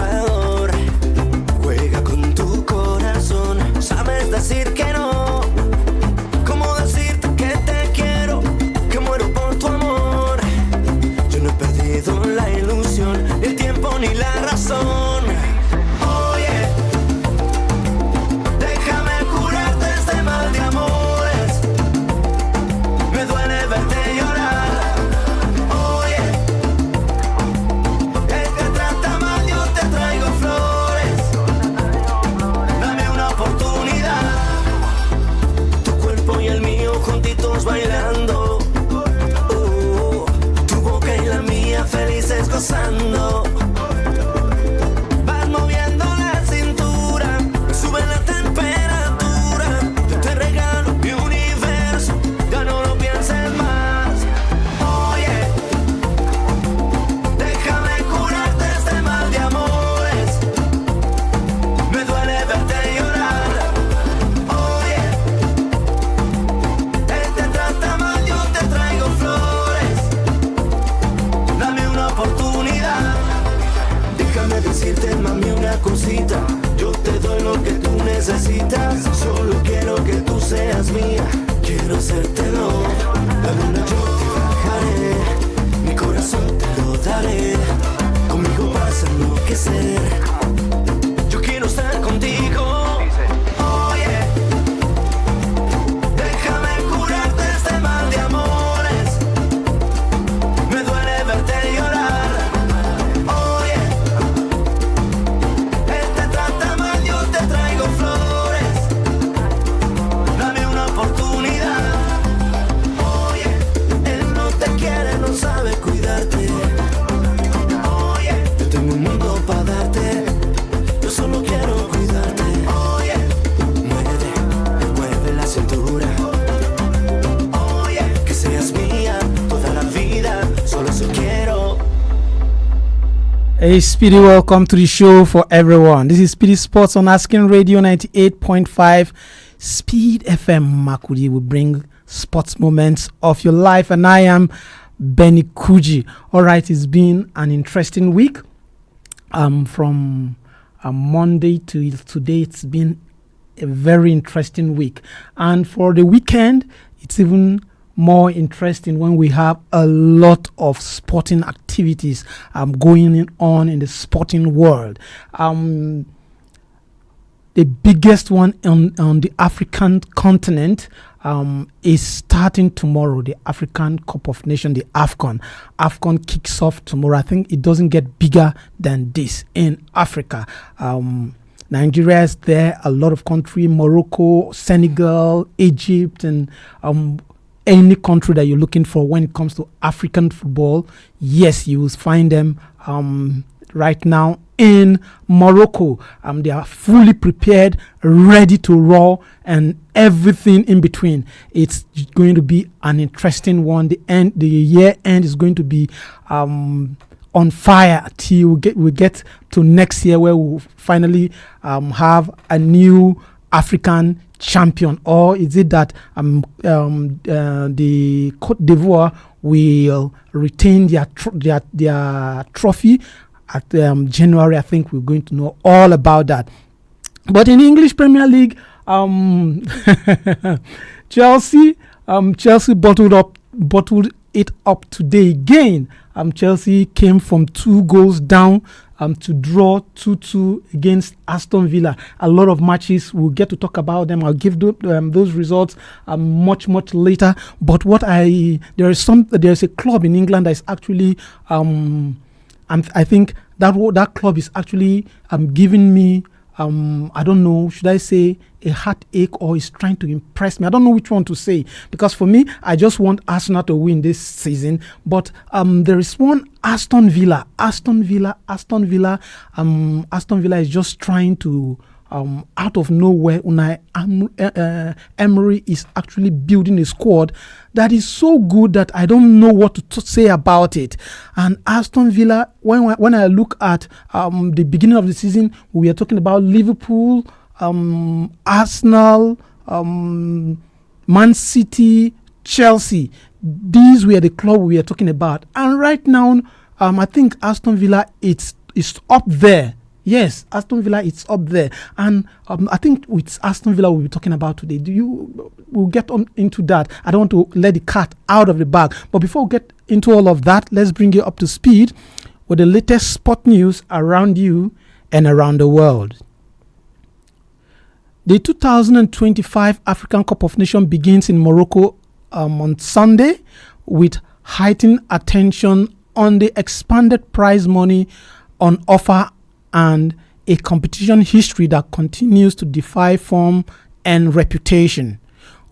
jugador. Juega con tu corazón. Sabes decir que no. ¿Cómo decirte que te quiero? Que muero por tu amor. Yo no he perdido la ilusión, ni el tiempo ni la razón. Oye, déjame curarte este mal de amores. Me duele verte llorar. Oye, el que trata mal yo te traigo flores. Dame una oportunidad. Tu cuerpo y el mío juntitos bailando. Tu boca y la mía felices gozando. Vas moviendo la cintura, sube la temperatura. Yo te regalo mi universo, ya no lo pienses más. Oye, déjame curarte este mal de amores. Me duele verte llorar. Oye, él te trata mal, yo te traigo flores. Dame una oportunidad. Déjame decirte, mami, una cosita. Yo te doy lo que tú necesitas. Solo quiero que tú seas mía. Quiero hacértelo. La luna yo te bajaré. Mi corazón te lo daré. Conmigo vas a enloquecer. Yo quiero estar contigo. Oye, déjame curarte este mal de amores. Me duele verte llorar. Oye, él te trata mal, yo te traigo flores. Dame una oportunidad. Oye, él no te quiere, no sabe cuidarte. Oye, yo tengo un mundo para darte. Yo solo quiero cuidarte. Oye, mueve la cintura. Oye, que seas mía toda la vida. Solo eso quiero. Hey Speedy, welcome to the show for everyone. This is Speedy Sports on Asking Radio 98.5 Speed FM Makudi. We bring sports moments of your life, and I am Benny Kuji. Alright, it's been an interesting week. From Monday to today, it's been a very interesting week. And for the weekend, it's even more interesting when we have a lot of sporting activities going on in the sporting world. The biggest one on the African continent is starting tomorrow, the African Cup of Nations, the AFCON. AFCON kicks off tomorrow. I think it doesn't get bigger than this in Africa. Nigeria is there, a lot of country, Morocco, Senegal, Egypt, and any country that you're looking for when it comes to African football. Yes, you will find them right now in Morocco. They are fully prepared, ready to roll, and everything in between. It's going to be an interesting one. The year end is going to be on fire till we get to next year, where we'll finally have a new African champion. Or is it that the Côte d'Ivoire will retain their trophy at January? I think we're going to know all about that. But in the English Premier League, Chelsea bottled it up today again. Chelsea came from 2 goals down to draw 2-2 against Aston Villa. A lot of matches, we'll get to talk about them. I'll give those results much later. But there's a club in England that is actually I think that club is actually giving me I don't know, should I say a heartache, or is trying to impress me? I don't know which one to say, because for me, I just want Arsenal to win this season. But there is one Aston Villa. Aston Villa is just trying to out of nowhere. Unai Emery is actually building a squad that is so good that I don't know what to say about it. And Aston Villa, when I look at the beginning of the season, we are talking about Liverpool, Arsenal, Man City, Chelsea. These were the club we are talking about. And right now, I think Aston Villa is up there Yes, Aston Villa is up there, and I think with Aston Villa we'll be talking about today. We'll get on into that. I don't want to let the cat out of the bag, but before we get into all of that, let's bring you up to speed with the latest sport news around you and around the world. The 2025 African Cup of Nations begins in Morocco on Sunday, with heightened attention on the expanded prize money on offer and a competition history that continues to defy form and reputation.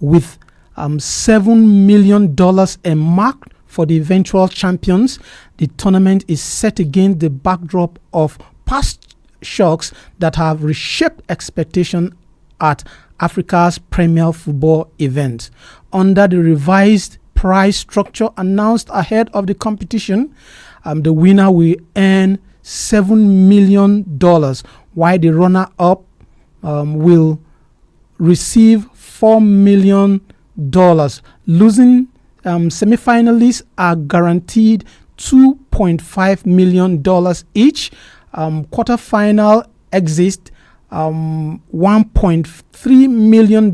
With $7 million a mark for the eventual champions, the tournament is set against the backdrop of past shocks that have reshaped expectation at Africa's premier football event. Under the revised prize structure announced ahead of the competition, the winner will earn $7 million, while the runner-up will receive $4 million. Losing semi-finalists are guaranteed $2.5 million each. Quarter-final exit $1.3 million,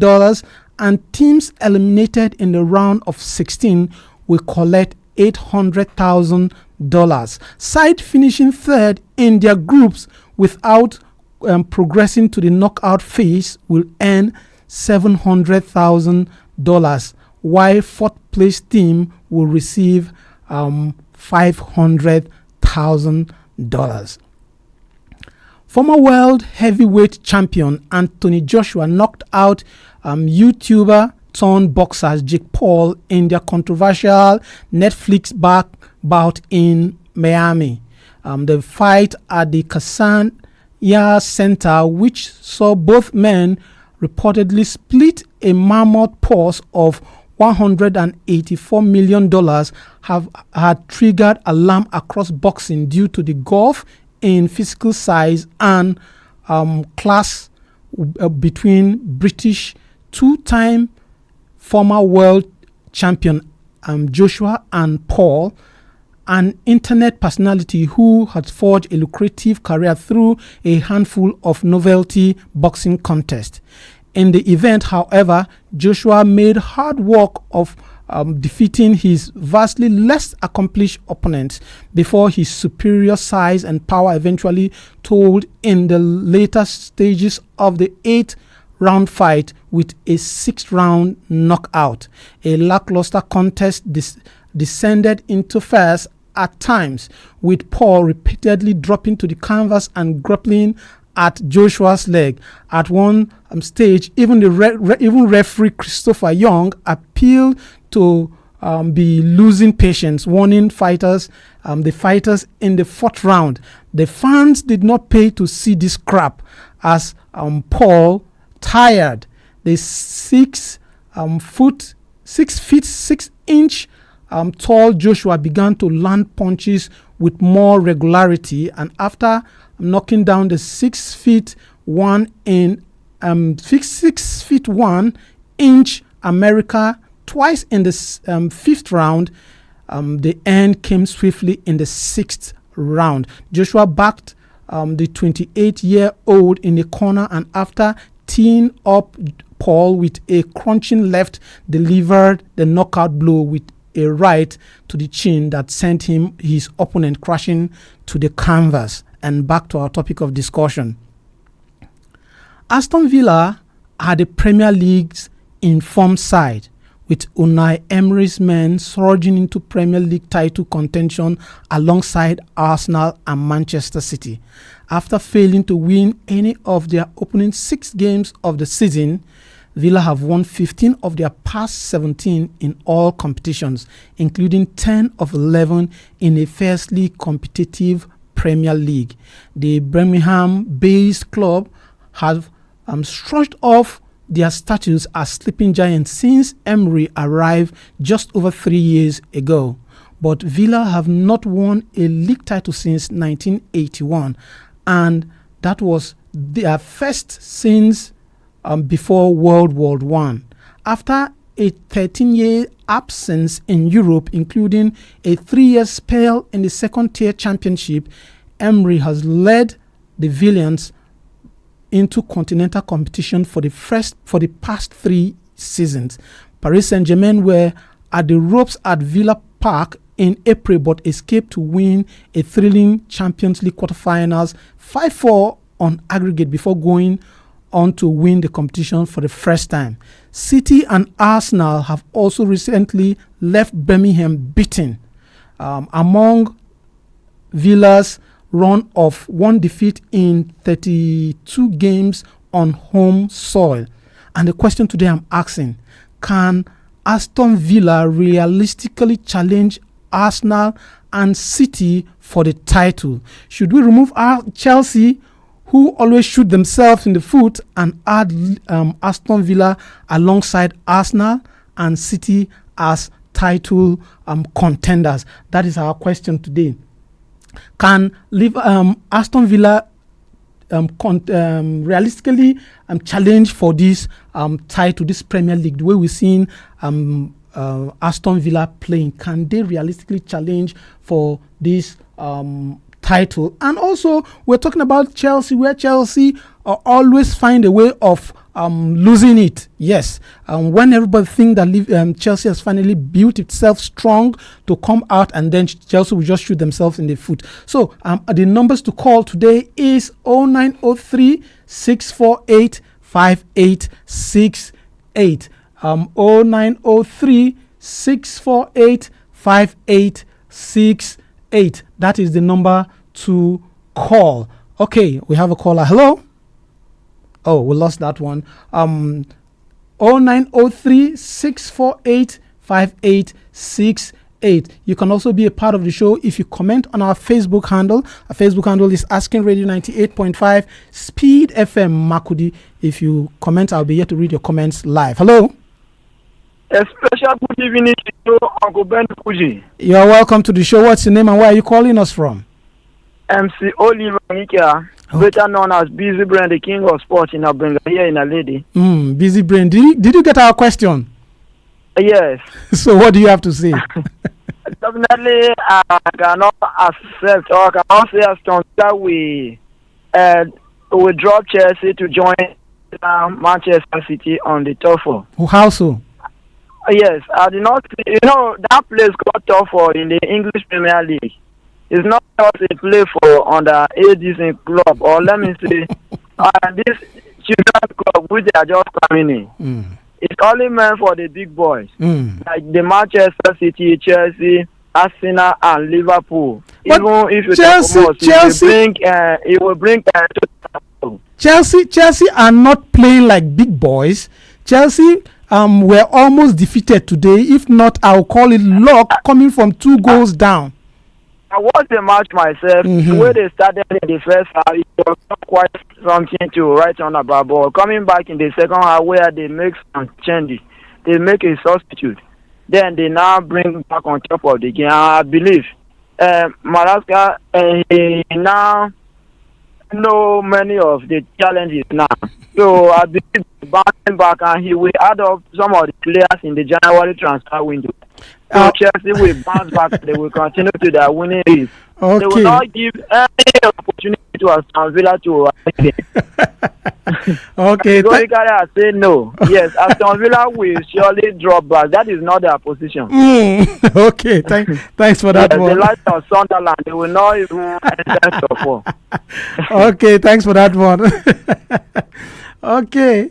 and teams eliminated in the round of 16 will collect $800,000. Side finishing third in their groups without progressing to the knockout phase will earn $700,000, while fourth place team will receive $500,000. Former world heavyweight champion Anthony Joshua knocked out YouTuber turned boxer Jake Paul in their controversial Netflix bout in Miami. The fight at the Kasanya Center, which saw both men reportedly split a mammoth purse of $184 million, had triggered alarm across boxing due to the gulf in physical size and class between British two-time former world champion Joshua and Paul, an internet personality who had forged a lucrative career through a handful of novelty boxing contests. In the event, however, Joshua made hard work of defeating his vastly less accomplished opponents before his superior size and power eventually told in the later stages of the 8-round fight with a 6th-round knockout. A lackluster contest descended into farce at times, with Paul repeatedly dropping to the canvas and grappling at Joshua's leg. At one stage, even referee Christopher Young appealed to be losing patience, warning the fighters in the 4th round. The fans did not pay to see this crap as Paul tired. The 6 feet 6 inch tall Joshua began to land punches with more regularity, and after knocking down the 6 feet 1 inch America twice in the 5th round, the end came swiftly in the 6th round. Joshua backed the 28-year-old in the corner, and after teeing up Paul with a crunching left, delivered the knockout blow with a right to the chin that sent his opponent crashing to the canvas. And back to our topic of discussion. Aston Villa are the Premier League's informed side, with Unai Emery's men surging into Premier League title contention alongside Arsenal and Manchester City. After failing to win any of their opening 6 games of the season, Villa have won 15 of their past 17 in all competitions, including 10 of 11 in a fiercely competitive Premier League. The Birmingham-based club have shrugged off their status as sleeping giants since Emery arrived just over 3 years ago. But Villa have not won a league title since 1981, and that was their first since before World War I. After a 13-year absence in Europe, including a 3-year spell in the second-tier championship, Emery has led the Villains into continental competition for the past 3 seasons. Paris Saint-Germain were at the ropes at Villa Park in April, but escaped to win a thrilling Champions League quarterfinals 5-4 on aggregate before going on to win the competition for the first time. City and Arsenal have also recently left Birmingham beaten. Among Villa's run of 1 defeat in 32 games on home soil. And the question today I'm asking, can Aston Villa realistically challenge Arsenal and City for the title? Should we remove Chelsea, who always shoot themselves in the foot, and add Aston Villa alongside Arsenal and City as title contenders? That is our question today. Can Aston Villa realistically challenge for this title, this Premier League, the way we're seeing Aston Villa playing? Can they realistically challenge for this title? And also, we're talking about Chelsea, where Chelsea always find a way of losing it. Yes, when everybody think that Chelsea has finally built itself strong to come out, and then Chelsea will just shoot themselves in the foot. So the numbers to call today is 0903 648 5868. 0903 648 5868. That is the number to call. Okay, we have a caller. Hello. Oh, we lost that one. 0903 648 5868. You can also be a part of the show if you comment on our Facebook handle. Our Facebook handle is Asking Radio 98.5 Speed FM Makudi. If you comment, I'll be here to read your comments live. Hello. A special good evening to you, Uncle Ben Kuji. You're welcome to the show. What's your name and where are you calling us from? MC Oliver Nikia, better known as Busy Brain, the king of sports in Abringa, here in a lady. Busy Brain. Did you get our question? Yes. So what do you have to say? Definitely, I cannot accept or cannot say Aston Villa we drop Chelsea to join Manchester City on the top 4. How so? Yes, I did not. That place got tough for in the English Premier League. It's not just a play for under 18 club, or let me say, this children's club which they are just coming in. It's only meant for the big boys, like the Manchester City, Chelsea, Arsenal, and Liverpool. But even if you Chelsea, it will bring Chelsea are not playing like big boys. Chelsea were almost defeated today. If not, I'll call it luck coming from 2 goals down. I watched the match myself. The way they started in the first half, it was not quite something to write on about. But coming back in the second half, where they make some changes, they make a substitute. Then they now bring back on top of the game. I believe Maraska he now know many of the challenges now. So I believe bouncing back, and he will add up some of the players in the January transfer window. So Chelsea will bounce back. They will continue to their winning race. Okay. They will not give any opportunity to Aston Villa to win. Okay. I say no. Yes, Aston Villa will surely drop back. That is not their position. Okay. Thanks for that one. The likes of Sunderland, they will not even enter top 4. Okay. Thanks for that one. Okay.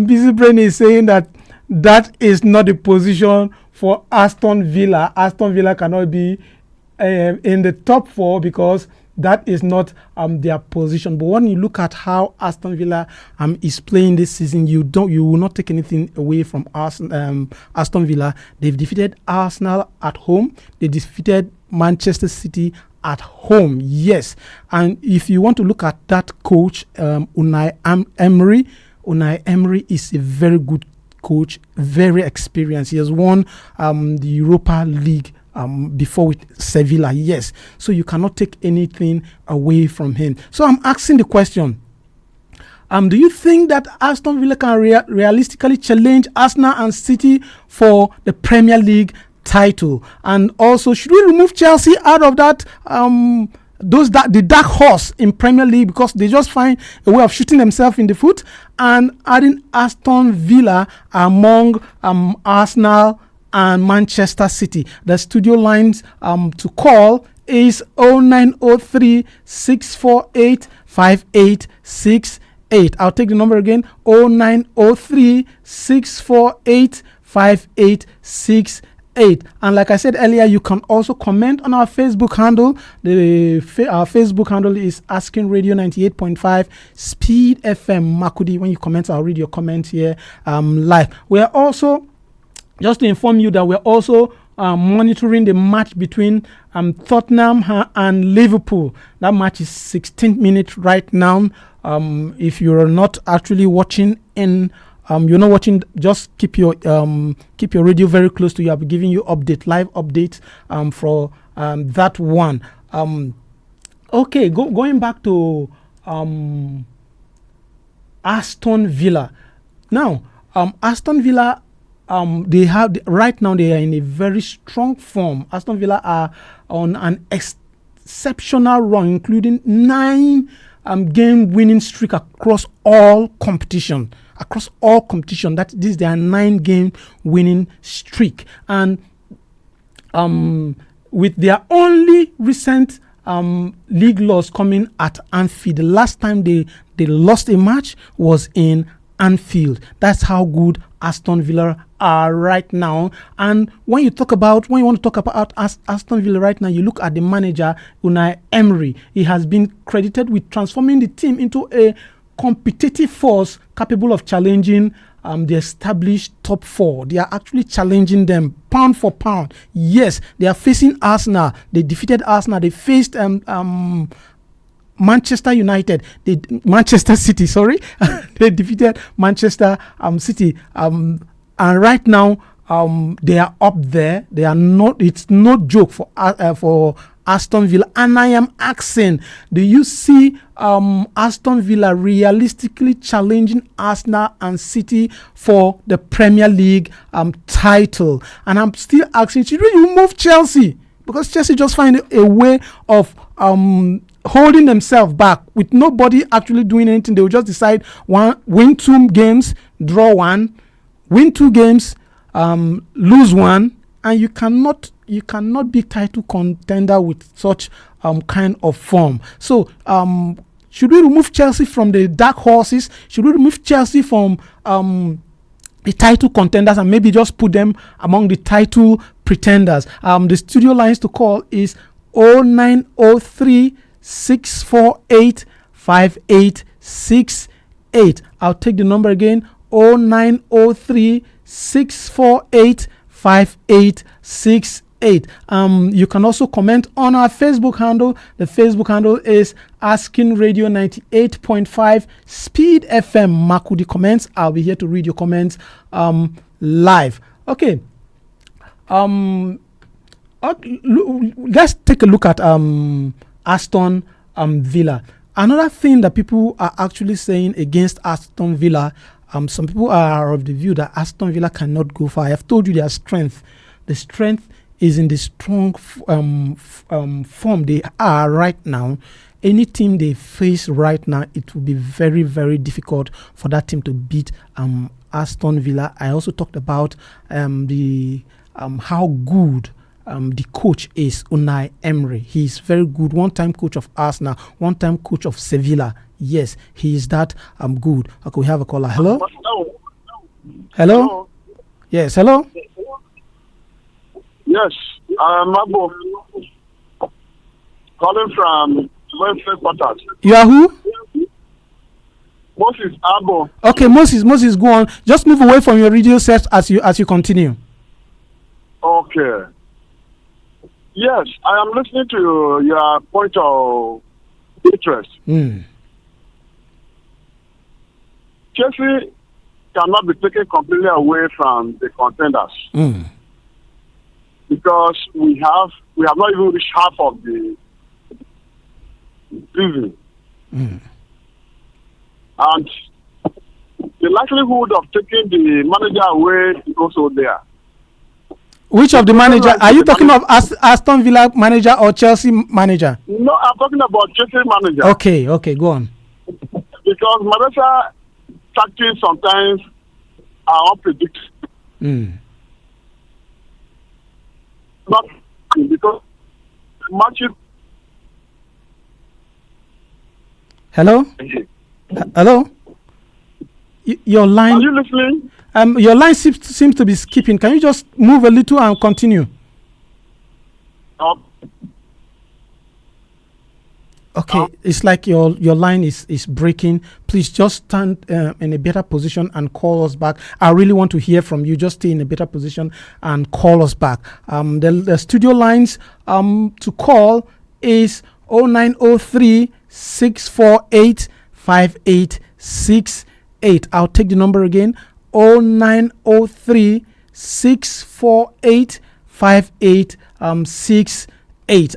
Busy Brain is saying that is not the position for Aston Villa. Aston Villa cannot be in the top 4 because that is not their position. But when you look at how Aston Villa is playing this season, you will not take anything away from Aston Villa. They've defeated Arsenal at home. They defeated Manchester City at home. Yes, and if you want to look at that coach, Unai Emery is a very good coach, very experienced. He has won the Europa League before with Sevilla. Yes, so you cannot take anything away from him. So I'm asking the question, do you think that Aston Villa can realistically challenge Arsenal and City for the Premier League title? And also, should we remove Chelsea out of that the dark horse in Premier League, because they just find a way of shooting themselves in the foot, and adding Aston Villa among Arsenal and Manchester City. The studio lines to call is 0903 648 5868. I'll take the number again, 0903 648 5868. And like I said earlier, you can also comment on our Facebook handle. Our Facebook handle is Asking Radio 98.5 Speed FM Makudi. When you comment, I'll read your comment here live. We are also, just to inform you, that we're also monitoring the match between Tottenham and Liverpool. That match is 16th minute right now. If you're not actually watching you're not watching, just keep your radio very close to you. I'll be giving you live updates for that one. Okay, going back to Aston Villa. Now, Aston Villa, they are in a very strong form. Aston Villa are on an exceptional run, including 9 game winning streak across all competition. That this is their 9 game winning streak, and with their only recent league loss coming at Anfield. The last time they lost a match was in Anfield. That's how good Aston Villa are right now. And when you want to talk about Aston Villa right now, you look at the manager Unai Emery. He has been credited with transforming the team into a competitive force capable of challenging the established top 4. They are actually challenging them pound for pound. Yes, they are facing Arsenal. They defeated Arsenal. They faced Manchester City. They defeated Manchester City. And right now, they are up there. They are not. It's no joke for Aston Villa. And I am asking, do you see Aston Villa realistically challenging Arsenal and City for the Premier League title? And I'm still asking, should we remove Chelsea? Because Chelsea just find a way of holding themselves back with nobody actually doing anything. They will just decide win 2 games, draw 1, win 2 games, lose 1, and you cannot be title contender with such kind of form. So should we remove Chelsea from the dark horses? Should we remove Chelsea from the title contenders and maybe just put them among the title pretenders? The studio lines to call is 0903 648 5868. I'll take the number again, 0903 648 5868. You can also comment on our Facebook handle. The Facebook handle is Asking Radio 98.5 Speed FM Makudi comments. I'll be here to read your comments live. Okay. Let's take a look at Aston Villa. Another thing that people are actually saying against Aston Villa, some people are of the view that Aston Villa cannot go far. I have told you their strength. The strength is in the strong form they are right now. Any team they face right now, it will be very, very difficult for that team to beat Aston Villa. I also talked about how good the coach is, Unai Emery. He's very good. One-time coach of Arsenal, one-time coach of Sevilla. Yes, he is that good. Okay, we have a caller. Hello? Hello? Yes, hello? Yes, Mabo. Calling from Welfare Quarters. You are who? Moses Abo. Okay, Moses, go on. Just move away from your radio set as you continue. Okay. Yes, I am listening to your point of interest. Chelsea cannot be taken completely away from the contenders because we have not even reached half of the season, and the likelihood of taking the manager away is also there. Which of the manager? Are you talking of Aston Villa manager or Chelsea manager? No, I'm talking about Chelsea manager. Okay, go on. Because Maresca tactics sometimes are unpredictable. Not because matches. Hello? Hello? Your line. Are you listening? Your line seems to be skipping. Can you just move a little and continue? Okay, it's like your line is breaking. Please just stand in a better position and call us back. I really want to hear from you. Just stay in a better position and call us back. The studio lines to call is 0903 648 5868. I'll take the number again. 0903 648 5868.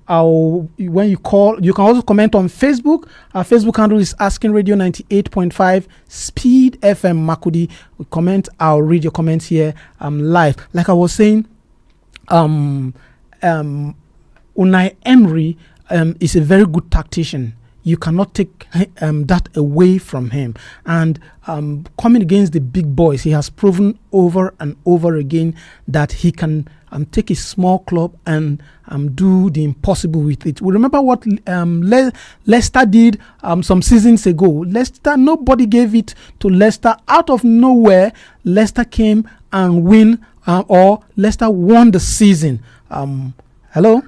When you call, you can also comment on Facebook. Our Facebook handle is Asking Radio 98.5 Speed FM Makudi. We comment, I'll read your comments here live. Like I was saying, Unai Emery is a very good tactician. You cannot take that away from him. And coming against the big boys, he has proven over and over again that he can take a small club and do the impossible with it. We remember what Leicester did some seasons ago. Leicester, nobody gave it to Leicester. Out of nowhere, Leicester came and Leicester won the season. Hello?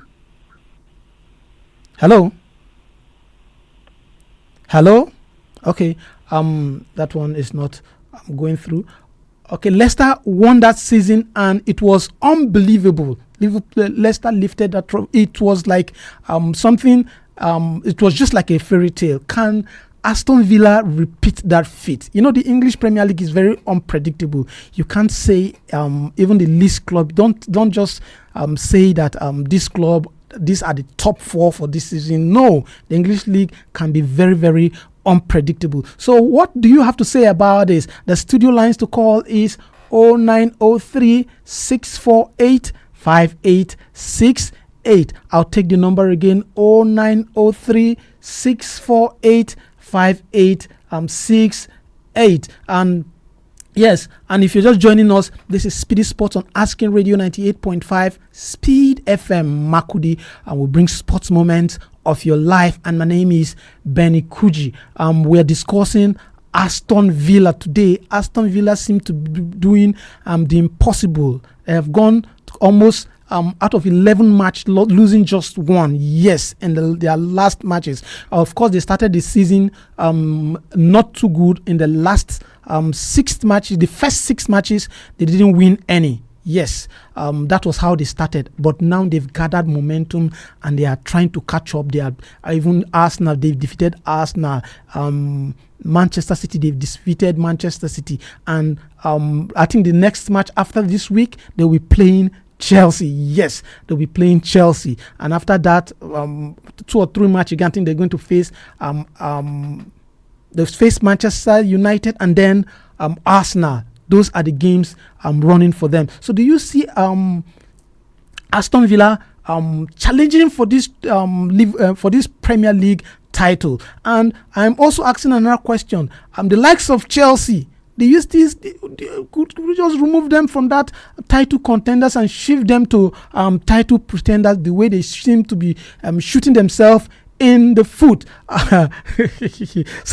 Okay. That one is not going through. Okay, Leicester won that season and it was unbelievable. Leicester lifted that trophy. It was like something. It was just like a fairy tale. Can Aston Villa repeat that feat? You know, the English Premier League is very unpredictable. You can't say even the least club. Don't just say that this club. These are the top four for this season. No, the English League can be very, very unpredictable. So what do you have to say about this? The studio lines to call is 0903 648 5868. I'll take the number again, 0903 648 5868. And yes, and if you're just joining us, this is Speedy Sports on Asking Radio 98.5 Speed FM Makudi, and we bring sports moments of your life. And my name is Benny Kuji. We're discussing Aston Villa today. Aston Villa seem to be doing the impossible. They have gone almost out of 11 matches, losing just one. Yes, in their last matches. Of course, they started the season not too good. In the last 6 matches, the first 6 matches, they didn't win any. Yes, that was how they started. But now they've gathered momentum and they are trying to catch up. They are even Arsenal. They've defeated Arsenal. Manchester City, they've defeated Manchester City. And I think the next match after this week, they'll be playing Chelsea. Yes, they'll be playing Chelsea. And after that, 2 or 3 matches, I think they're going to face they face Manchester United and then Arsenal. Those are the games running for them. So do you see Aston Villa challenging for this Premier League title? And I'm also asking another question. The likes of Chelsea, could we just remove them from that title contenders and shift them to title pretenders, the way they seem to be shooting themselves in the foot? So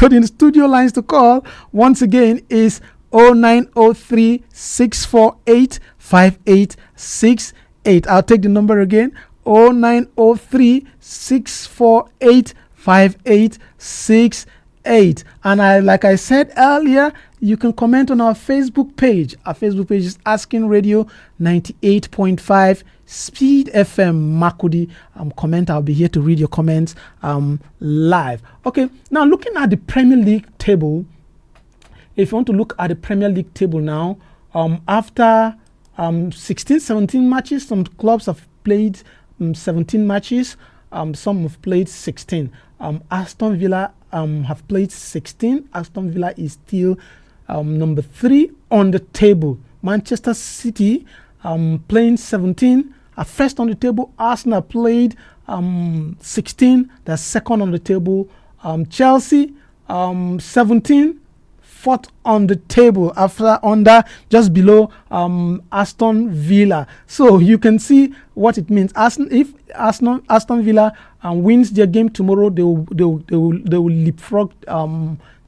the studio lines to call once again is 0903 648 5868. I'll take the number again, 0903 648 5868. And like I said earlier, you can comment on our Facebook page. Our Facebook page is Asking Radio 98.5 Speed FM Makudi. Comment. I'll be here to read your comments live. Okay, now looking at the Premier League table. If you want to look at the Premier League table now, after 16, 17 matches, some clubs have played 17 matches, some have played 16. Aston Villa have played 16. Aston Villa is still number 3 on the table. Manchester City playing 17. First on the table, Arsenal played 16. They're second on the table. Chelsea 17. Fourth on the table under just below Aston Villa. So you can see what it means. If Aston Villa wins their game tomorrow, they will leapfrog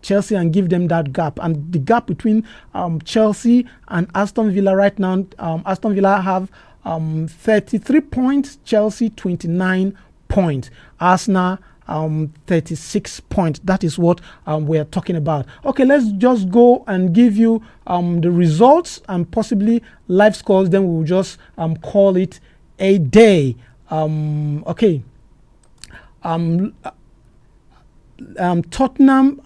Chelsea and give them that gap. And the gap between Chelsea and Aston Villa right now, Aston Villa have 33 points, Chelsea 29 points, Arsenal 36 points. That is what we are talking about. Okay, let's just go and give you the results and possibly live scores. Then we'll just call it a day. Okay. Tottenham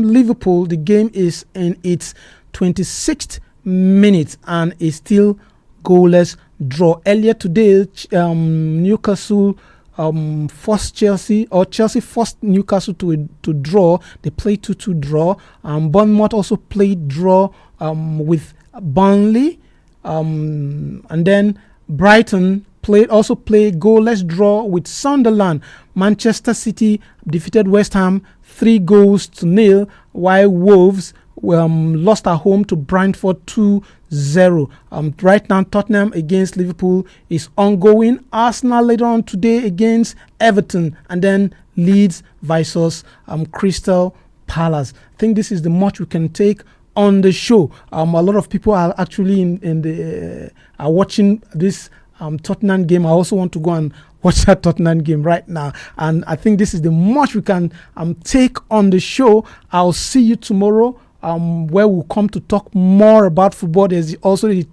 Liverpool. The game is in its 26th minute and is still goalless draw. Earlier today, Newcastle forced Chelsea forced Newcastle to draw. They played 2-2 draw. Bournemouth also played draw with Burnley, and then Brighton played goalless draw with Sunderland. Manchester City defeated West Ham 3-0, while Wolves lost at home to Brentford 2-0. Right now, Tottenham against Liverpool is ongoing. Arsenal later on today against Everton, and then Leeds versus Crystal Palace. I think this is the much we can take on the show. A lot of people are actually are watching this Tottenham game. I also want to go and watch that Tottenham game right now, and I think this is the much we can take on the show. I'll see you tomorrow, where we'll come to talk more about football. There's also the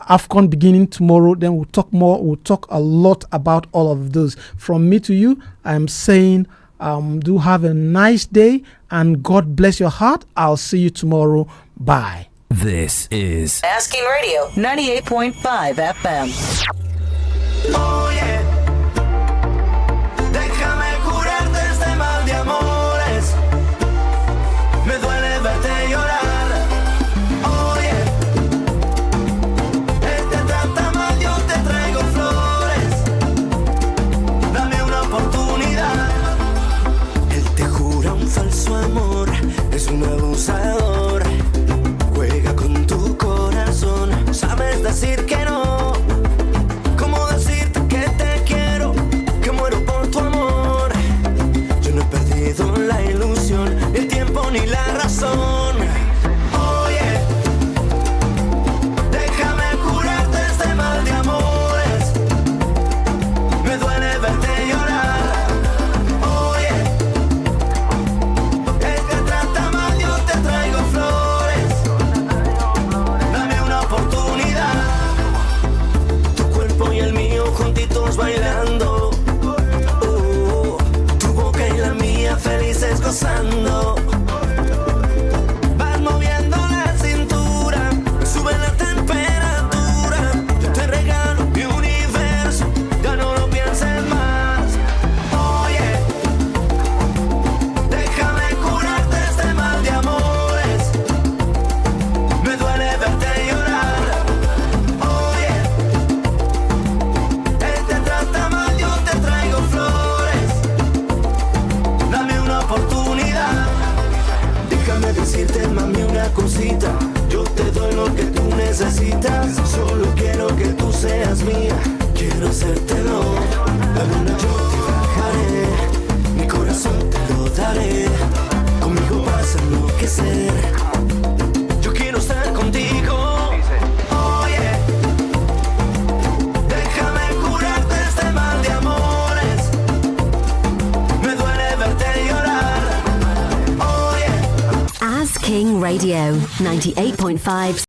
AFCON beginning tomorrow. Then we'll talk more. We'll talk a lot about all of those. From me to you, I'm saying do have a nice day and God bless your heart. I'll see you tomorrow. Bye. This is Asking Radio 98.5 FM. Oye, déjame curarte este mal de amores. Me duele verte llorar. Oye, él te trata mal, yo te traigo flores. Dame una oportunidad. Él te jura un falso amor, es un abusador. Juega con tu corazón, sabes decir que no. La ilusión, el tiempo ni la razón. Oye, déjame curarte este mal de amores. Me duele verte llorar. Oye, él te trata mal, yo te traigo flores. Dame una oportunidad. Tu cuerpo y el mío juntitos bailando. Felices gozando. Vas moviendo la cintura, sube la temperatura. Yo te regalo mi universo, ya no lo pienses más. Oye, déjame curarte este mal de amores. Me duele verte llorar. Oye, él te trata mal, yo te traigo flores. Dame una oportunidad. Déjame decirte, mami, una cosita. Yo te doy lo que tú necesitas. Solo quiero que tú seas mía. Quiero hacértelo. La luna yo te bajaré. Mi corazón te lo daré. Conmigo vas a enloquecer. Yo quiero estar contigo. Oye, déjame curarte este mal de amores. Me duele verte llorar. Oye. As King Radio 98.5